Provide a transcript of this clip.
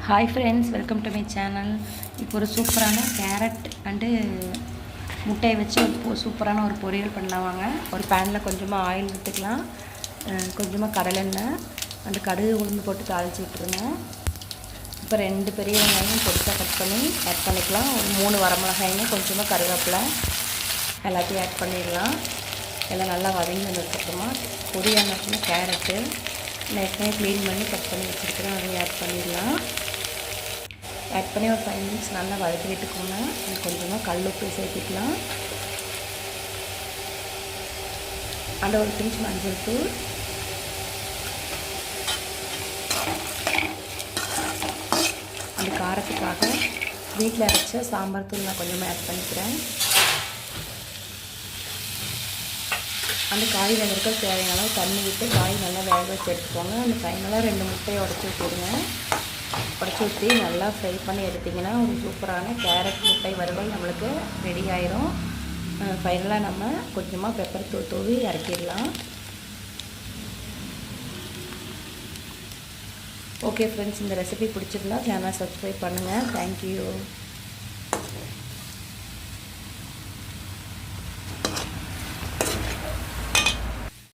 Hi friends, welcome to my channel. இப்போ ஒரு சூப்பரான கேரட் அண்டு முட்டையை வச்சு சூப்பரான ஒரு பொரியல் பண்ணலாம் வாங்க. ஒரு பேனில் கொஞ்சமாக ஆயில் ஊற்றிக்கலாம், கொஞ்சமாக கடலெண்ணெய் அண்டு கடுகு உளுந்து போட்டு தாளித்து விட்டுருங்க. இப்போ 2 பெரிய வெங்காயம் பொடிசாக கட் பண்ணி ஆட் பண்ணிக்கலாம். ஒரு 3 வரமிளகாய்ங்க, கொஞ்சமாக கருவேப்பிலை எல்லாத்தையும் ஆட் பண்ணிடலாம். எல்லாம் நல்லா வதங்கி வந்ததுக்கப்புறமா பொடியான கேரட்டு ஏற்கனவே க்ளீன் பண்ணி கட் பண்ணி வச்சுருக்கிறேன், அதையும் ஆட் பண்ணிடலாம். ஆட் பண்ணி ஒரு 5 மினிட்ஸ் நல்லா வதக்கி விட்டுக்கோங்க. கொஞ்சமாக கல் உப்பு சேர்த்துக்கலாம். அண்ட் ஒரு பிஞ்ச் மஞ்சள் தூள், அந்த காரத்துக்காக வீட்டில் அரைச்ச சாம்பார் தூள் நான் கொஞ்சமாக ஆட் பண்ணிக்கிறேன். அந்த காய் வேகிறதுக்கு தேவையான அளவு தண்ணி விட்டு காய் நல்லா வேக வச்சு எடுத்துக்கோங்க. அந்த ஃபைனலாக 2 முட்டையை உடச்சி ஊற்றிடுங்க. உடச்சி ஊற்றி நல்லா ஃப்ரை பண்ணி எடுத்திங்கன்னா ஒரு சூப்பரான கேரட் முட்டை வறுவல் நம்மளுக்கு ரெடி ஆயிரும். ஃபைனலாக நம்ம கொஞ்சமாக பெப்பர் தூள் தூவி இறக்கிடலாம். ஓகே ஃப்ரெண்ட்ஸ், இந்த ரெசிபி பிடிச்சிருந்தா சேனலை சப்ஸ்கிரைப் பண்ணுங்கள். தேங்க்யூ.